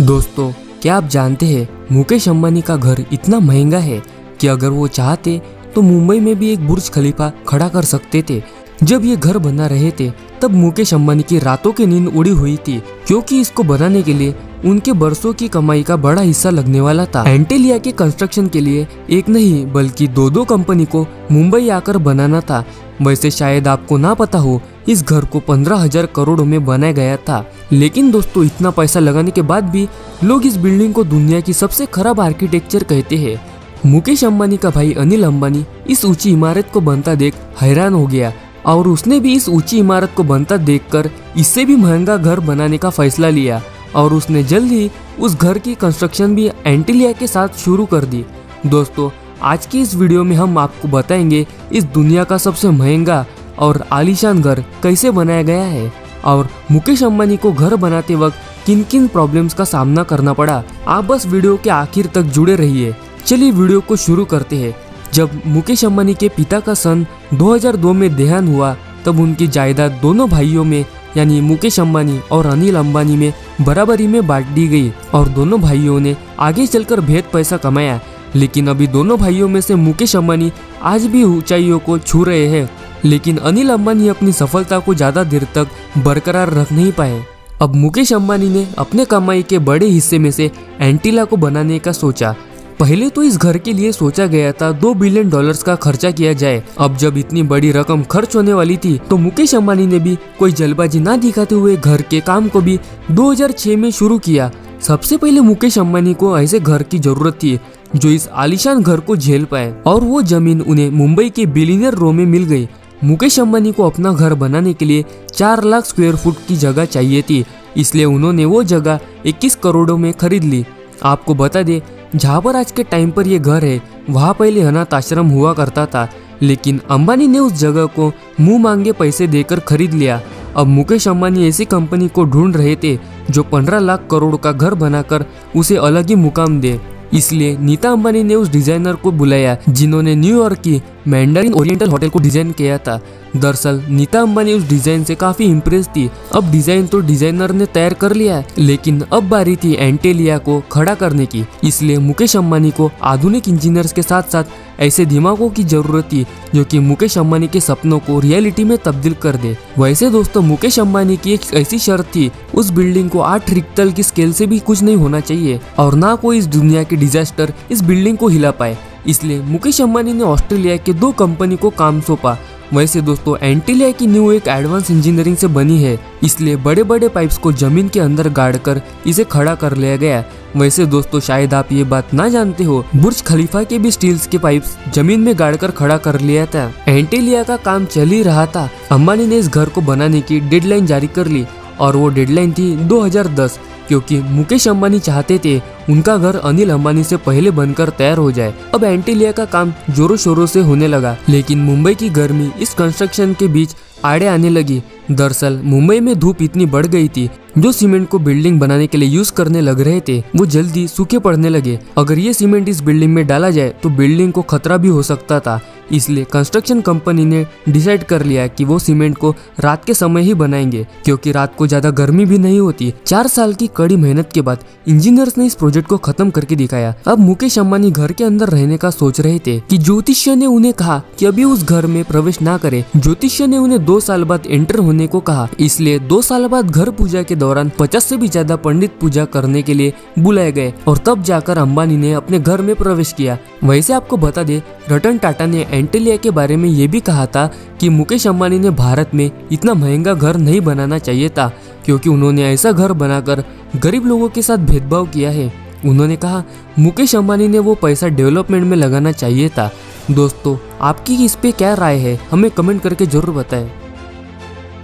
दोस्तों, क्या आप जानते हैं मुकेश अंबानी का घर इतना महंगा है कि अगर वो चाहते तो मुंबई में भी एक बुर्ज खलीफा खड़ा कर सकते थे। जब ये घर बना रहे थे तब मुकेश अंबानी की रातों की नींद उड़ी हुई थी, क्योंकि इसको बनाने के लिए उनके बरसों की कमाई का बड़ा हिस्सा लगने वाला था। एंटेलिया के कंस्ट्रक्शन के लिए एक नहीं बल्कि दो कंपनी को मुंबई आकर बनाना था। वैसे शायद आपको ना पता हो, इस घर को 15,000 करोड़ में बनाया गया था। लेकिन दोस्तों, इतना पैसा लगाने के बाद भी लोग इस बिल्डिंग को दुनिया की सबसे खराब आर्किटेक्चर कहते हैं। मुकेश अंबानी का भाई अनिल अंबानी इस ऊंची इमारत को बनता देख हैरान हो गया और उसने भी इस ऊंची इमारत को बनता देखकर इससे भी महंगा घर बनाने का फैसला लिया और उसने जल्द ही उस घर की कंस्ट्रक्शन भी एंटेलिया के साथ शुरू कर दी। दोस्तों, आज की इस वीडियो में हम आपको बताएंगे इस दुनिया का सबसे महंगा और आलीशान घर कैसे बनाया गया है और मुकेश अंबानी को घर बनाते वक्त किन किन प्रॉब्लम्स का सामना करना पड़ा। आप बस वीडियो के आखिर तक जुड़े रहिए। चलिए वीडियो को शुरू करते हैं। जब मुकेश अंबानी के पिता का सन 2002 में देहांत हुआ तब उनकी जायदाद दोनों भाइयों में यानी मुकेश अंबानी और अनिल अंबानी में बराबरी में बांट दी गई और दोनों भाइयों ने आगे चलकर बेहद पैसा कमाया। लेकिन अभी दोनों भाइयों में से मुकेश अंबानी आज भी ऊंचाइयों को छू रहे हैं, लेकिन अनिल अंबानी अपनी सफलता को ज्यादा देर तक बरकरार रख नहीं पाए। अब मुकेश अंबानी ने अपने कमाई के बड़े हिस्से में से एंटेलिया को बनाने का सोचा। पहले तो इस घर के लिए सोचा गया था $2 बिलियन का खर्चा किया जाए। अब जब इतनी बड़ी रकम खर्च होने वाली थी तो मुकेश अंबानी ने भी कोई जल्दबाजी ना दिखाते हुए घर के काम को भी 2006 में शुरू किया। सबसे पहले मुकेश अंबानी को ऐसे घर की जरूरत थी जो इस आलीशान घर को झेल पाए और वो जमीन उन्हें मुंबई के बिलियनियर रो में मिल गई। मुकेश अंबानी को अपना घर बनाने के लिए 4 लाख स्क्वायर फुट की जगह चाहिए थी, इसलिए उन्होंने वो जगह 21 करोड़ में खरीद ली। आपको बता दे, जहाँ पर आज के टाइम पर ये घर है वहाँ पहले अनाथ आश्रम हुआ करता था, लेकिन अंबानी ने उस जगह को मुंह मांगे पैसे देकर खरीद लिया। अब मुकेश अंबानी ऐसी कंपनी को ढूंढ रहे थे जो 15 लाख करोड़ का घर बनाकर उसे अलग ही मुकाम दे। इसलिए नीता अंबानी ने उस डिजाइनर को बुलाया जिन्होंने न्यूयॉर्क की मैंडरिन ओरिएंटल होटल को डिजाइन किया था। दरअसल नीता अंबानी उस डिजाइन से काफी इम्प्रेस थी। अब डिजाइन तो डिजाइनर ने तैयार कर लिया, लेकिन अब बारी थी एंटेलिया को खड़ा करने की। इसलिए मुकेश अंबानी को आधुनिक इंजीनियर्स के साथ साथ ऐसे दिमागों की जरूरत थी जो कि मुकेश अंबानी के सपनों को रियलिटी में तब्दील कर दे। वैसे दोस्तों, मुकेश अंबानी की एक ऐसी शर्त थी, उस बिल्डिंग को 8 रिक्टर की स्केल से भी कुछ नहीं होना चाहिए और ना कोई इस दुनिया के डिजास्टर इस बिल्डिंग को हिला पाए। इसलिए मुकेश अंबानी ने ऑस्ट्रेलिया के 2 कंपनी को काम सौंपा। वैसे दोस्तों, एंटेलिया की न्यू एक एडवांस इंजीनियरिंग से बनी है, इसलिए बड़े बड़े पाइप्स को जमीन के अंदर गाड़कर इसे खड़ा कर लिया गया। वैसे दोस्तों, शायद आप ये बात ना जानते हो, बुर्ज खलीफा के भी स्टील्स के पाइप्स जमीन में गाड़कर खड़ा कर लिया था। एंटेलिया का काम चल ही रहा था। अंबानी ने इस घर को बनाने की डेडलाइन जारी कर ली और वो डेडलाइन थी 2010, क्योंकि मुकेश अंबानी चाहते थे उनका घर अनिल अंबानी से पहले बनकर तैयार हो जाए। अब एंटेलिया का काम जोरों शोरों से होने लगा, लेकिन मुंबई की गर्मी इस कंस्ट्रक्शन के बीच आड़े आने लगी। दरअसल मुंबई में धूप इतनी बढ़ गई थी, जो सीमेंट को बिल्डिंग बनाने के लिए यूज करने लग रहे थे वो जल्दी सूखे पड़ने लगे। अगर ये सीमेंट इस बिल्डिंग में डाला जाए तो बिल्डिंग को खतरा भी हो सकता था। इसलिए कंस्ट्रक्शन कंपनी ने डिसाइड कर लिया कि वो सीमेंट को रात के समय ही बनाएंगे, क्योंकि रात को ज्यादा गर्मी भी नहीं होती। 4 साल की कड़ी मेहनत के बाद इंजीनियर्स ने इस प्रोजेक्ट को खत्म करके दिखाया। अब मुकेश अंबानी घर के अंदर रहने का सोच रहे थे कि ज्योतिष्य ने उन्हें कहा कि अभी उस घर में प्रवेश ना करे। ज्योतिष्य ने उन्हें 2 साल बाद एंटर होने को कहा, इसलिए 2 साल बाद घर पूजा के दौरान 50 से भी ज्यादा पंडित पूजा करने के लिए बुलाए गए और तब जाकर अंबानी ने अपने घर में प्रवेश किया। वैसे आपको बता दे, रतन टाटा ने एंटेलिया के बारे में ये भी कहा था कि मुकेश अंबानी ने भारत में इतना महंगा घर नहीं बनाना चाहिए था, क्योंकि उन्होंने ऐसा घर बनाकर गरीब लोगों के साथ भेदभाव किया है। उन्होंने कहा मुकेश अंबानी ने वो पैसा डेवलपमेंट में लगाना चाहिए था। दोस्तों, आपकी इस पे क्या राय है, हमें कमेंट करके जरूर बताएं।